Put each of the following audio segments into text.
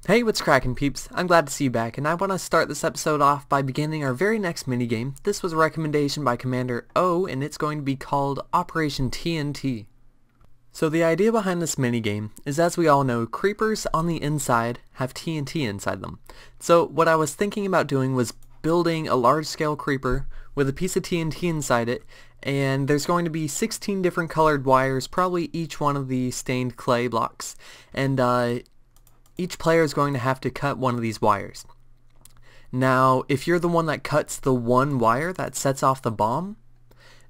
Hey, what's crackin' peeps? I'm glad to see you back, and I want to start this episode off by beginning our very next minigame. This was a recommendation by Commander O, and it's going to be called Operation TNT. So the idea behind this minigame is, as we all know, creepers on the inside have TNT inside them. So what I was thinking about doing was building a large-scale creeper with a piece of TNT inside it, and there's going to be 16 different colored wires, probably each one of the stained clay blocks, and each player is going to have to cut one of these wires. Now, if you're the one that cuts the one wire that sets off the bomb,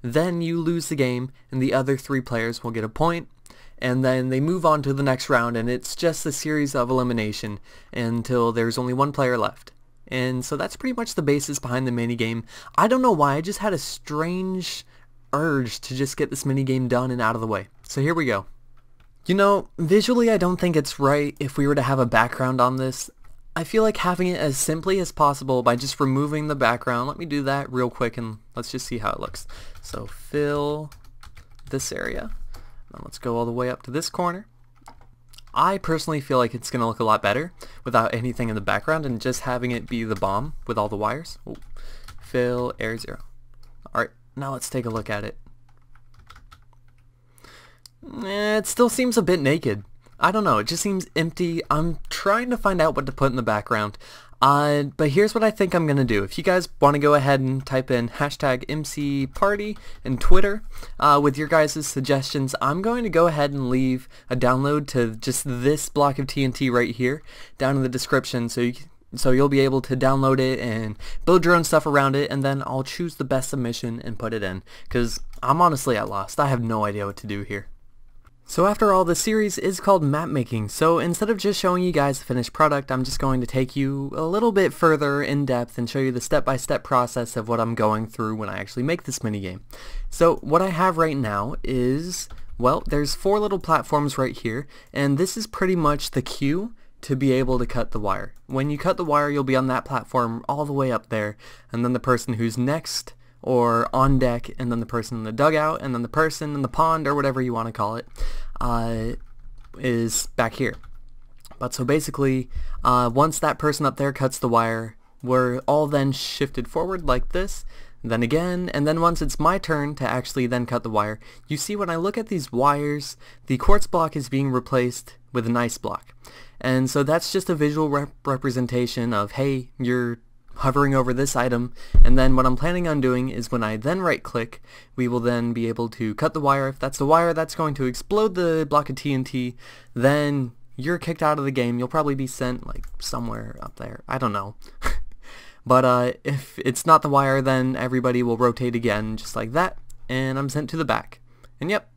then you lose the game and the other three players will get a point, and then they move on to the next round, and it's just a series of elimination until there's only one player left. And so that's pretty much the basis behind the minigame. I don't know why, I just had a strange urge to just get this minigame done and out of the way. So here we go. You know, visually I don't think it's right if we were to have a background on this. I feel like having it as simply as possible by just removing the background. Let me do that real quick and let's just see how it looks. So fill this area. Now let's go all the way up to this corner. I personally feel like it's going to look a lot better without anything in the background and just having it be the bomb with all the wires. Ooh. Fill area 0. Alright, now let's take a look at it. It still seems a bit naked. I don't know, it just seems empty. I'm trying to find out what to put in the background. But here's what I think I'm going to do. If you guys want to go ahead and type in hashtag MCParty in Twitter with your guys' suggestions, I'm going to go ahead and leave a download to just this block of TNT right here down in the description so you'll be able to download it and build your own stuff around it, and then I'll choose the best submission and put it in, because I'm honestly at lost. I have no idea what to do here. So after all, the series is called map making, so instead of just showing you guys the finished product, I'm just going to take you a little bit further in depth and show you the step-by-step process of what I'm going through when I actually make this minigame. So what I have right now is, well, there's 4 little platforms right here, and this is pretty much the queue to be able to cut the wire. When you cut the wire, you'll be on that platform all the way up there, and then the person who's next or on deck, and then the person in the dugout, and then the person in the pond, or whatever you want to call it, is back here. But so basically, once that person up there cuts the wire, we're all then shifted forward like this, then again, and then once it's my turn to actually then cut the wire, you see when I look at these wires, the quartz block is being replaced with an ice block. And so that's just a visual representation of, hey, you're hovering over this item, and then what I'm planning on doing is when I then right click, we will then be able to cut the wire. If that's the wire that's going to explode the block of TNT, then you're kicked out of the game. You'll probably be sent like somewhere up there. I don't know. But if it's not the wire, then everybody will rotate again just like that, and I'm sent to the back. And yep.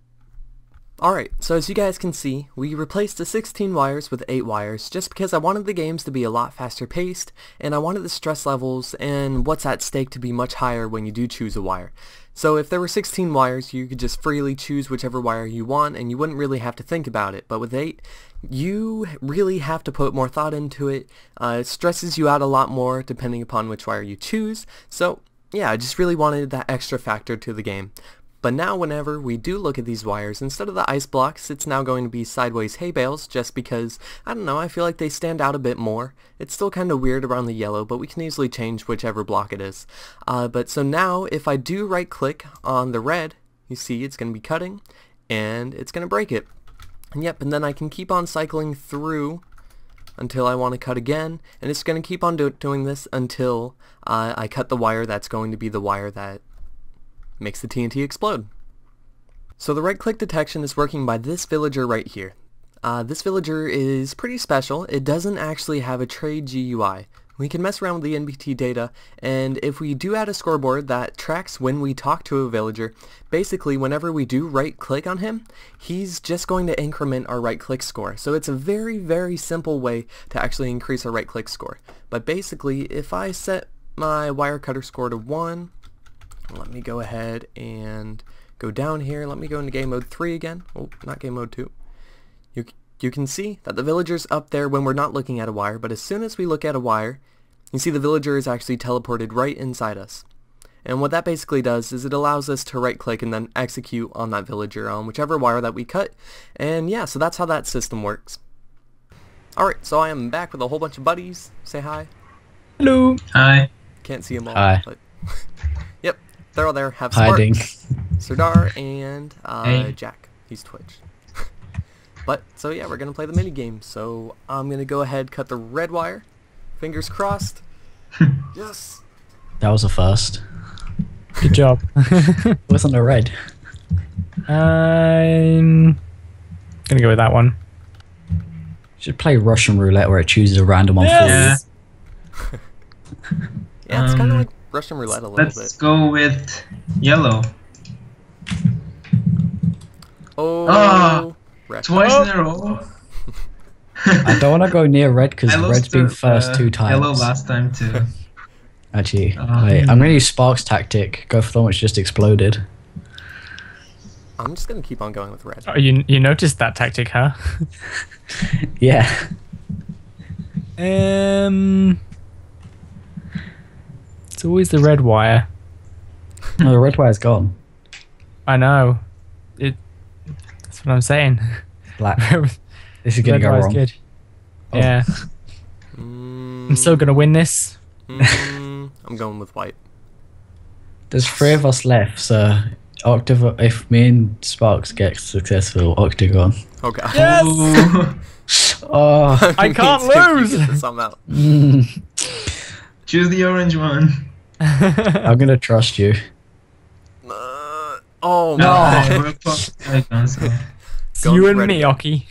Alright, so as you guys can see, we replaced the 16 wires with 8 wires just because I wanted the games to be a lot faster paced, and I wanted the stress levels and what's at stake to be much higher when you do choose a wire. So if there were 16 wires, you could just freely choose whichever wire you want and you wouldn't really have to think about it. But with 8, you really have to put more thought into it. It stresses you out a lot more depending upon which wire you choose. So yeah, I just really wanted that extra factor to the game. But now whenever we do look at these wires, instead of the ice blocks, it's now going to be sideways hay bales, just because, I don't know, I feel like they stand out a bit more. It's still kind of weird around the yellow, but we can easily change whichever block it is. But so now, if I do right click on the red, you see it's going to be cutting, and it's going to break it. And yep, and then I can keep on cycling through until I want to cut again, and it's going to keep on doing this until I cut the wire that's going to be the wire that makes the TNT explode. So the right click detection is working by this villager right here. This villager is pretty special. It doesn't actually have a trade GUI. We can mess around with the NBT data, and if we do add a scoreboard that tracks when we talk to a villager, basically whenever we do right click on him, he's just going to increment our right click score. So it's a very, very simple way to actually increase our right click score. But basically, if I set my wire cutter score to 1, let me go ahead and go down here. Let me go into game mode 3 again. Oh, not game mode 2. You can see that the villager's up there when we're not looking at a wire, but as soon as we look at a wire, you see the villager is actually teleported right inside us. And what that basically does is it allows us to right click and then execute on that villager on whichever wire that we cut. And yeah, so that's how that system works. Alright, so I am back with a whole bunch of buddies. Say hi. Hello. Hi. Can't see them all. Hi. But yep, they're all there. Have Hiding. Sparks, Serdar, and Hey. Jack. He's Twitch. But, so yeah, we're going to play the mini game. So I'm going to go ahead, cut the red wire. Fingers crossed. Yes. That was a first. Good job. Wasn't a red. I'm gonna go with that one. Should play Russian roulette where it chooses a random on Yes. four. Yeah, it's kind of like Russian roulette a little Let's bit. go with yellow. Oh, wreck. Twice in a row. I don't want to go near red because I lost red's been to, first 2 times. Yellow last time too. Actually, wait, I'm gonna use Sparks tactic. Go for the one which just exploded. I'm just going to keep on going with red. Oh, you noticed that tactic, huh? Yeah. It's always the red wire. No, the red wire's gone. I know. That's what I'm saying. Black. Red This is gonna go wire's wrong. good. Oh. Yeah. I'm still gonna win this. I'm going with white. There's 3 of us left, so if me and Sparks get successful, Octagon. Oh god. Yes! Ooh. Oh. I can't Me too, you lose! get this, I'm out. Choose the orange one. I'm gonna trust you. Oh No, my. we're Octavigon, so. It's Going you and red me, again. Oki.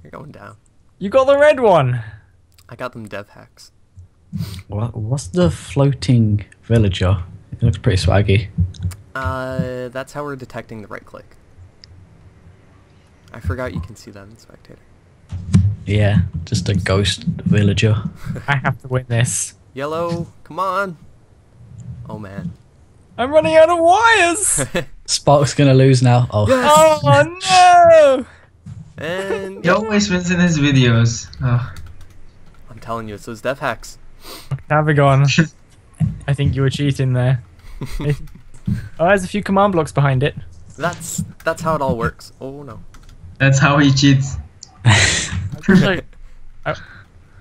You're going down. You got the red one. I got them dev hacks. What's the floating villager? It looks pretty swaggy. That's how we're detecting the right click. I forgot you can see that in Spectator. Yeah, just a ghost villager. I have to win this. Yellow, come on. Oh man. I'm running out of wires. Sparks gonna lose now. Oh, Yes! Oh no! And He always wins in his videos. Oh. I'm telling you, it's those dev hacks. Octavigon. I think you were cheating there. Oh, there's a few command blocks behind it. That's how it all works. Oh no. That's how he cheats. So-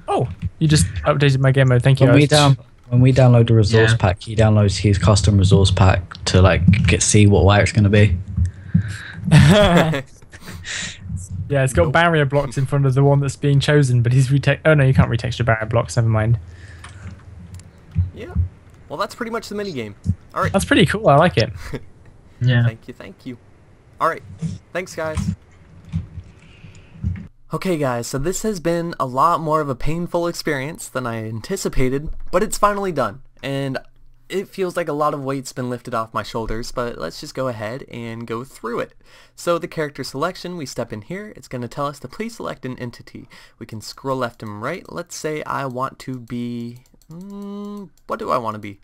oh, you just updated my game mode. Thank you. when we Host. when we download the resource Yeah. pack, he downloads his custom resource pack to like see what wire it's gonna be. Yeah, it's got Nope. barrier blocks in front of the one that's being chosen, but he's oh no, you can't retexture barrier blocks. Never mind. Yeah. Well, that's pretty much the mini game. All right. That's pretty cool. I like it. Yeah. Thank you. All right. Thanks, guys. Okay, guys, so this has been a lot more of a painful experience than I anticipated, but it's finally done, and it feels like a lot of weight's been lifted off my shoulders, but let's just go ahead and go through it. So the character selection, we step in here, it's going to tell us to please select an entity. We can scroll left and right. Let's say I want to be... what do I want to be?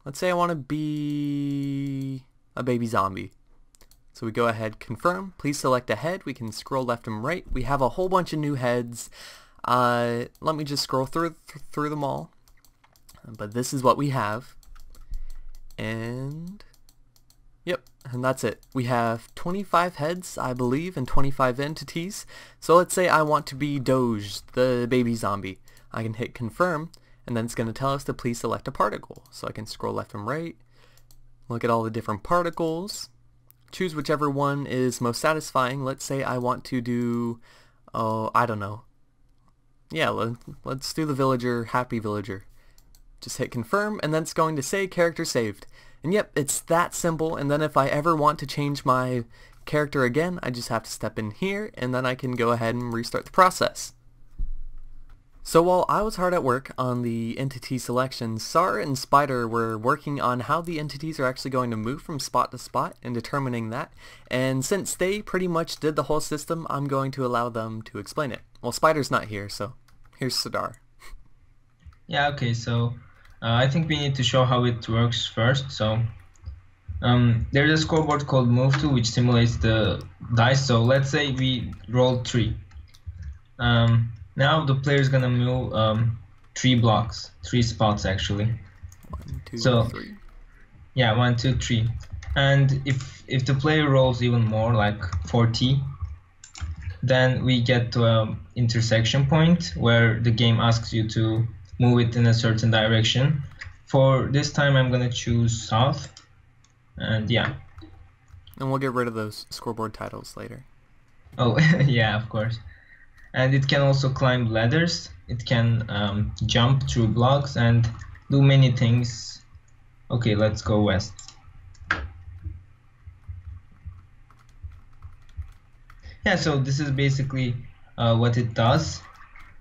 Let's say I want to be a baby zombie. So we go ahead, confirm, please select a head. We can scroll left and right. We have a whole bunch of new heads. Let me just scroll through them all. But this is what we have. And yep, and that's it. We have 25 heads, I believe, and 25 entities. So let's say I want to be Doge, the baby zombie. I can hit confirm, and then it's going to tell us to please select a particle. So I can scroll left and right, look at all the different particles, choose whichever one is most satisfying. Let's say I want to do, oh, I don't know. Yeah, let's do the villager, happy villager. Just hit confirm, and then it's going to say character saved. And yep, it's that simple. And then if I ever want to change my character again, I just have to step in here, and then I can go ahead and restart the process. So while I was hard at work on the entity selection, Sar and Spider were working on how the entities are actually going to move from spot to spot and determining that. And since they pretty much did the whole system, I'm going to allow them to explain it. Well, Spider's not here, so here's Serdar. Yeah, okay, so I think we need to show how it works first. So there's a scoreboard called Move To, which simulates the dice. So let's say we rolled 3. Now the player is gonna move 3 blocks, 3 spots actually. 1, 2, So- 3. Yeah, 1, 2, 3. And if the player rolls even more, like 40, then we get to an intersection point where the game asks you to move it in a certain direction. For this time, I'm gonna choose south, and yeah. And we'll get rid of those scoreboard titles later. Oh, yeah, of course. And it can also climb ladders. It can jump through blocks and do many things. Okay, let's go west. Yeah, so this is basically what it does.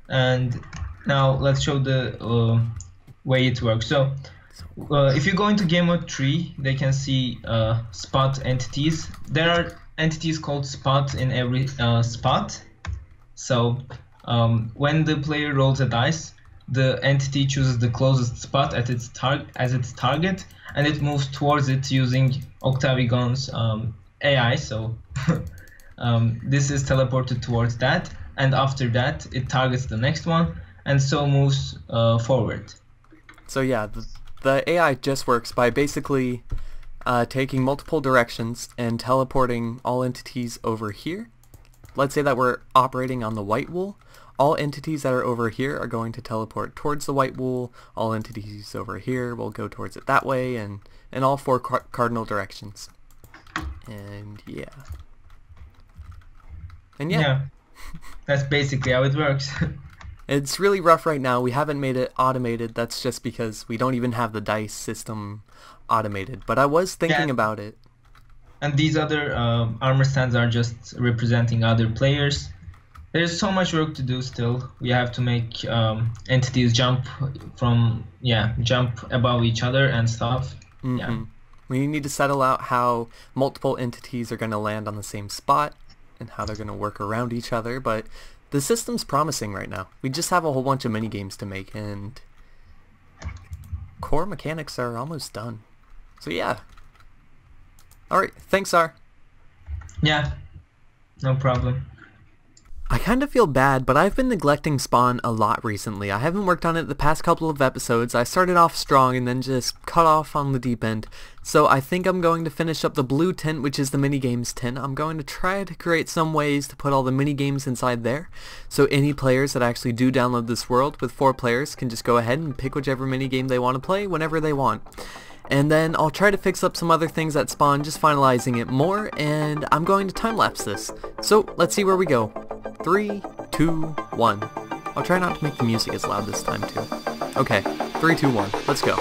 And now let's show the way it works. So if you go into game mode 3, they can see spot entities. There are entities called spot in every spot. So when the player rolls a dice, the entity chooses the closest spot at its as its target, and it moves towards it using Octavigon's AI. So this is teleported towards that, and after that it targets the next one, and so moves forward. So yeah, the AI just works by basically taking multiple directions and teleporting all entities over here. Let's say that we're operating on the white wool. All entities that are over here are going to teleport towards the white wool. All entities over here will go towards it that way, and in all four cardinal directions. And yeah. And yeah. That's basically how it works. It's really rough right now. We haven't made it automated. That's just because we don't even have the dice system automated. But I was thinking about it. And these other armor stands are just representing other players. There's so much work to do still. We have to make entities jump above each other and stuff. Mm-hmm. Yeah. We need to settle out how multiple entities are going to land on the same spot and how they're going to work around each other, but the system's promising right now. We just have a whole bunch of mini games to make, and core mechanics are almost done. So yeah. Alright, thanks, R. Yeah, no problem. I kind of feel bad, but I've been neglecting Spawn a lot recently. I haven't worked on it the past couple of episodes. I started off strong and then just cut off on the deep end. So I think I'm going to finish up the blue tent, which is the minigames tent. I'm going to try to create some ways to put all the minigames inside there. So any players that actually do download this world with 4 players can just go ahead and pick whichever minigame they want to play whenever they want. And then I'll try to fix up some other things at Spawn, just finalizing it more, and I'm going to time-lapse this. So let's see where we go. 3, 2, 1. I'll try not to make the music as loud this time too. Okay, 3, 2, 1. Let's go.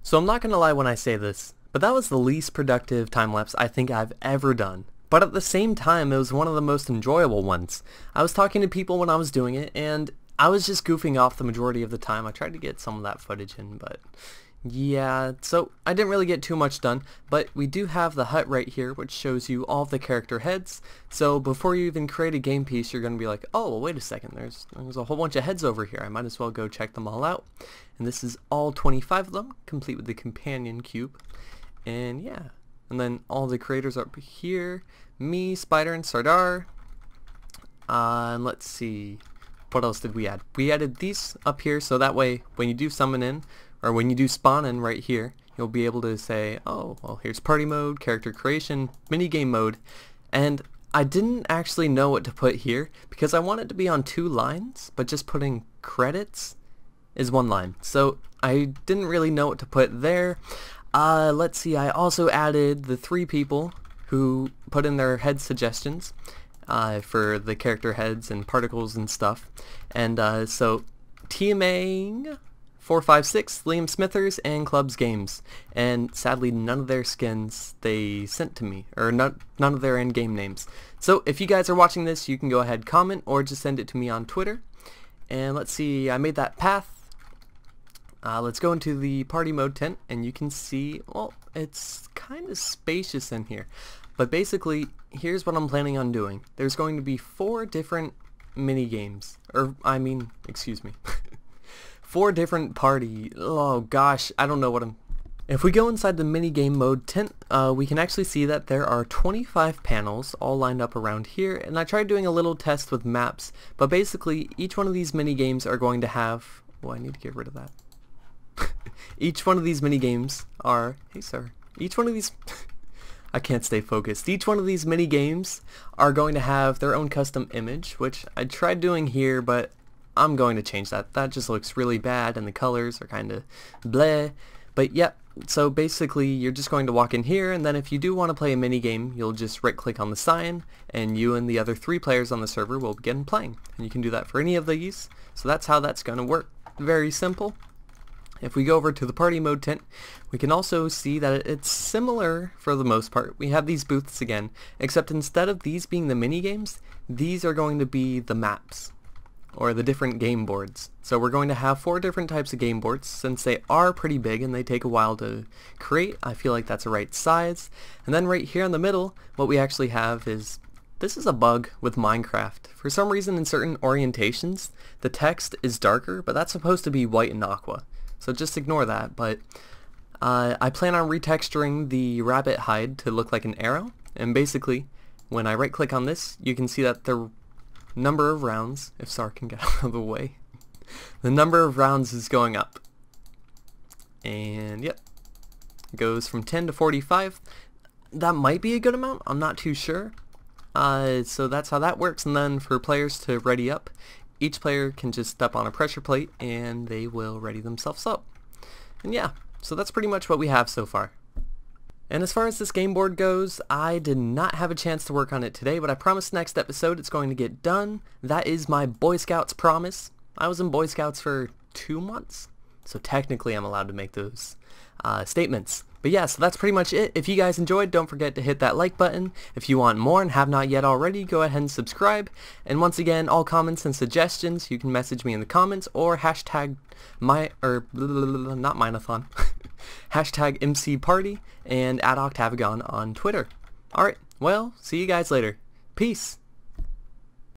So I'm not going to lie when I say this, but that was the least productive time-lapse I think I've ever done. But at the same time, it was one of the most enjoyable ones. I was talking to people when I was doing it, and I was just goofing off the majority of the time. I tried to get some of that footage in, but yeah, so I didn't really get too much done, but we do have the hut right here, which shows you all of the character heads. So before you even create a game piece, you're going to be like, oh, well, wait a second, there's a whole bunch of heads over here. I might as well go check them all out. And this is all 25 of them, complete with the companion cube. And yeah, and then all the creators up here, me, Spider, and Sardar. And let's see, what else did we add? We added these up here, so that way when you do summon in, or when you do spawn in right here, you'll be able to say, oh, well, here's party mode, character creation, minigame mode, and I didn't actually know what to put here because I want it to be on 2 lines, but just putting credits is 1 line. So I didn't really know what to put there. Let's see, I also added the 3 people who put in their head suggestions for the character heads and particles and stuff. And so TMA 456, Liam Smithers, and Clubs Games, and sadly none of their skins they sent to me, or none of their in-game names. So if you guys are watching this, you can go ahead, comment, or just send it to me on Twitter. And let's see, I made that path. Let's go into the party mode tent, and you can see, well, it's kind of spacious in here. But basically, here's what I'm planning on doing. There's going to be 4 different mini games, or I mean, excuse me. 4 different party, oh gosh, I don't know what I'm... If we go inside the minigame mode tent, we can actually see that there are 25 panels all lined up around here, and I tried doing a little test with maps, but basically each one of these minigames are going to have... Well, I need to get rid of that. Each one of these minigames are... Hey sir. Each one of these... I can't stay focused. Each one of these minigames are going to have their own custom image, which I tried doing here, but I'm going to change that. That just looks really bad and the colors are kind of bleh. But yep, so basically you're just going to walk in here, and then if you do want to play a mini game, you'll just right click on the sign and you and the other 3 players on the server will begin playing. And you can do that for any of these. So that's how that's going to work. Very simple. If we go over to the party mode tent, we can also see that it's similar for the most part. We have these booths again, except instead of these being the mini games, these are going to be the maps, or the different game boards. So we're going to have 4 different types of game boards. Since they are pretty big and they take a while to create, I feel like that's the right size. And then right here in the middle, what we actually have is, this is a bug with Minecraft. For some reason in certain orientations, the text is darker, but that's supposed to be white and aqua. So just ignore that, but I plan on retexturing the rabbit hide to look like an arrow. And basically, when I right click on this, you can see that the number of rounds, if Sar can get out of the way, the number of rounds is going up. And yep, it goes from 10 to 45. That might be a good amount, I'm not too sure. So that's how that works. And then for players to ready up, each player can just step on a pressure plate and they will ready themselves up. And yeah, so that's pretty much what we have so far. And as far as this game board goes, I did not have a chance to work on it today, but I promise next episode it's going to get done. That is my Boy Scouts promise. I was in Boy Scouts for 2 months, so technically I'm allowed to make those statements. But yeah, so that's pretty much it. If you guys enjoyed, don't forget to hit that like button. If you want more and have not yet already, go ahead and subscribe. And once again, all comments and suggestions, you can message me in the comments or hashtag not Minathon, hashtag MC Party and @Octavigon on Twitter. Alright, well, see you guys later. Peace.